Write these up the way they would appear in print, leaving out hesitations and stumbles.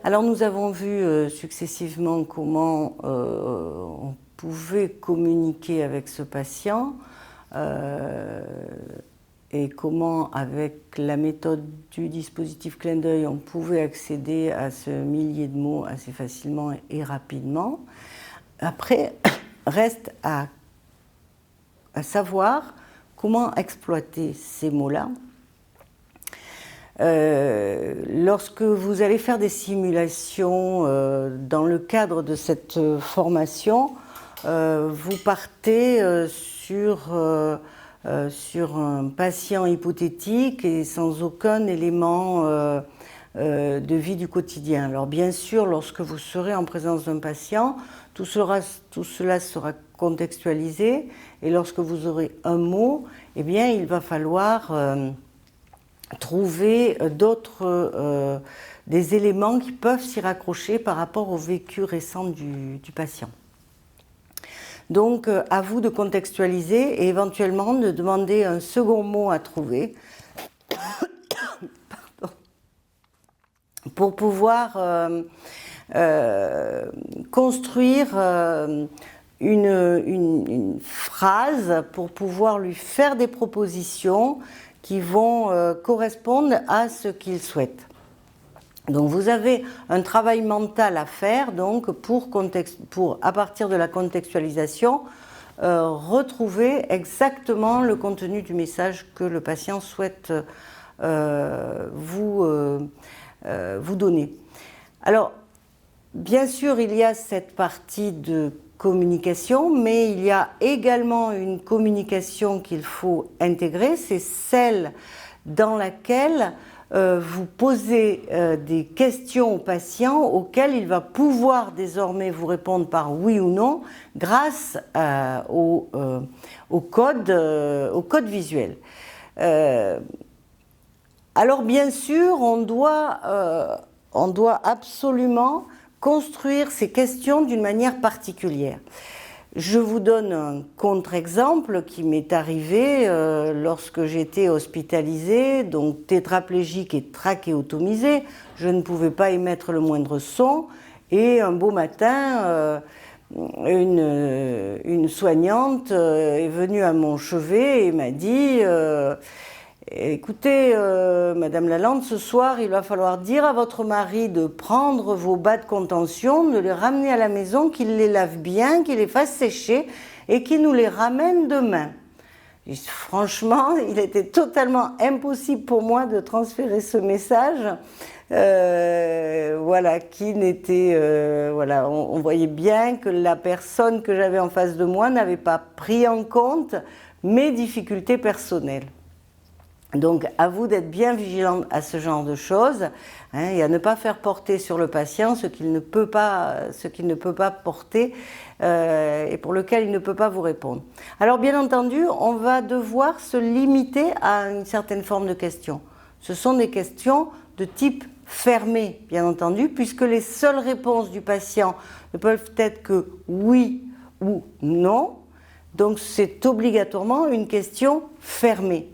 Alors nous avons vu successivement comment on pouvait communiquer avec ce patient et comment avec la méthode du dispositif clin d'œil on pouvait accéder à ce millier de mots assez facilement et rapidement. Après, reste à savoir comment exploiter ces mots-là. Lorsque vous allez faire des simulations dans le cadre de cette formation, vous partez sur un patient hypothétique et sans aucun élément de vie du quotidien. Alors bien sûr, lorsque vous serez en présence d'un patient, tout cela sera contextualisé et lorsque vous aurez un mot, eh bien, il va falloir trouver des éléments qui peuvent s'y raccrocher par rapport au vécu récent du patient. Donc, à vous de contextualiser et éventuellement de demander un second mot à trouver pour pouvoir construire une phrase, pour pouvoir lui faire des propositions qui vont correspondre à ce qu'il souhaite. Donc vous avez un travail mental à faire donc pour à partir de la contextualisation, retrouver exactement le contenu du message que le patient souhaite vous donner. Alors, bien sûr, il y a cette partie de communication, mais il y a également une communication qu'il faut intégrer, c'est celle dans laquelle vous posez des questions au patient auxquelles il va pouvoir désormais vous répondre par oui ou non grâce au code visuel. Alors bien sûr, on doit absolument construire ces questions d'une manière particulière. Je vous donne un contre-exemple qui m'est arrivé lorsque j'étais hospitalisée, donc tétraplégique et trachéotomisée. Je ne pouvais pas émettre le moindre son et un beau matin, une soignante est venue à mon chevet et m'a dit écoutez, Madame Lalande, ce soir, il va falloir dire à votre mari de prendre vos bas de contention, de les ramener à la maison, qu'il les lave bien, qu'il les fasse sécher et qu'il nous les ramène demain. Et franchement, il était totalement impossible pour moi de transférer ce message. Voilà, qui n'était... voilà, on voyait bien que la personne que j'avais en face de moi n'avait pas pris en compte mes difficultés personnelles. Donc, à vous d'être bien vigilant à ce genre de choses, hein, et à ne pas faire porter sur le patient ce qu'il ne peut pas porter et pour lequel il ne peut pas vous répondre. Alors, bien entendu, on va devoir se limiter à une certaine forme de questions. Ce sont des questions de type fermé, bien entendu, puisque les seules réponses du patient ne peuvent être que oui ou non. Donc, c'est obligatoirement une question fermée.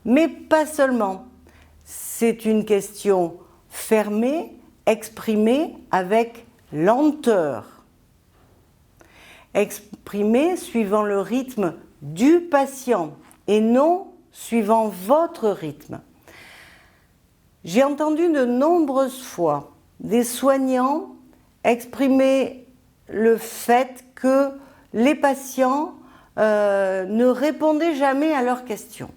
Mais pas seulement, c'est une question fermée, exprimée avec lenteur, exprimée suivant le rythme du patient et non suivant votre rythme. J'ai entendu de nombreuses fois des soignants exprimer le fait que les patients ne répondaient jamais à leurs questions.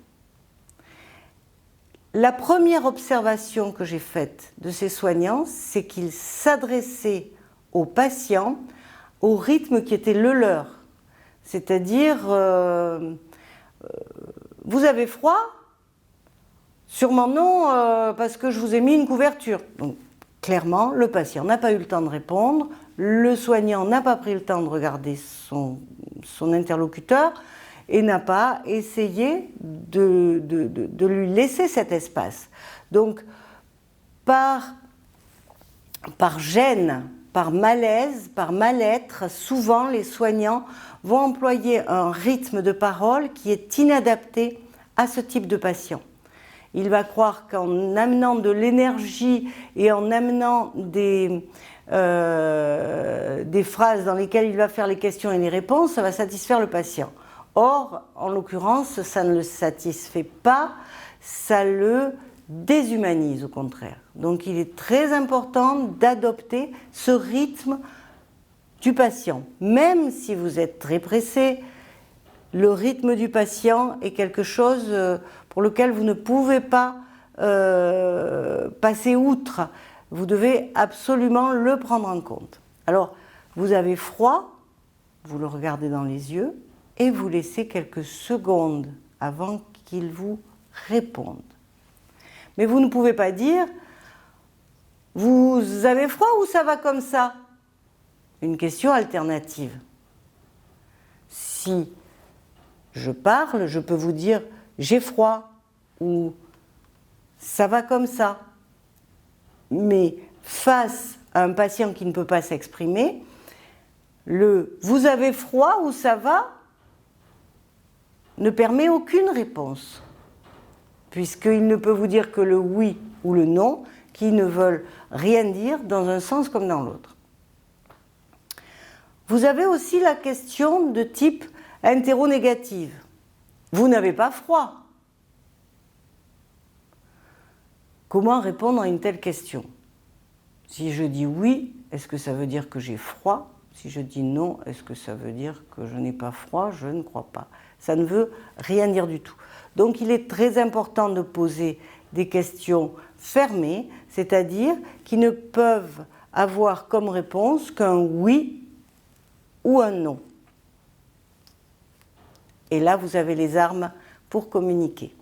La première observation que j'ai faite de ces soignants, c'est qu'ils s'adressaient aux patients au rythme qui était le leur. C'est-à-dire, vous avez froid ? Sûrement non, parce que je vous ai mis une couverture. Donc, clairement, le patient n'a pas eu le temps de répondre, le soignant n'a pas pris le temps de regarder son interlocuteur, et n'a pas essayé de lui laisser cet espace. Donc, par gêne, par malaise, par mal-être, souvent les soignants vont employer un rythme de parole qui est inadapté à ce type de patient. Il va croire qu'en amenant de l'énergie et en amenant des phrases dans lesquelles il va faire les questions et les réponses, ça va satisfaire le patient. Or, en l'occurrence, ça ne le satisfait pas, ça le déshumanise au contraire. Donc il est très important d'adopter ce rythme du patient. Même si vous êtes très pressé, le rythme du patient est quelque chose pour lequel vous ne pouvez pas passer outre. Vous devez absolument le prendre en compte. Alors, vous avez froid, vous le regardez dans les yeux et vous laissez quelques secondes avant qu'il vous réponde. Mais vous ne pouvez pas dire « Vous avez froid ou ça va comme ça ?» Une question alternative. Si je parle, je peux vous dire « J'ai froid » ou « Ça va comme ça ». Mais face à un patient qui ne peut pas s'exprimer, le « Vous avez froid ou ça va » ne permet aucune réponse, puisqu'il ne peut vous dire que le oui ou le non, qui ne veulent rien dire dans un sens comme dans l'autre. Vous avez aussi la question de type interronégative. Vous n'avez pas froid. Comment répondre à une telle question? Si je dis oui, est-ce que ça veut dire que j'ai froid? Si je dis non, est-ce que ça veut dire que je n'ai pas froid? Je ne crois pas. Ça ne veut rien dire du tout. Donc il est très important de poser des questions fermées, c'est-à-dire qui ne peuvent avoir comme réponse qu'un oui ou un non. Et là, vous avez les armes pour communiquer.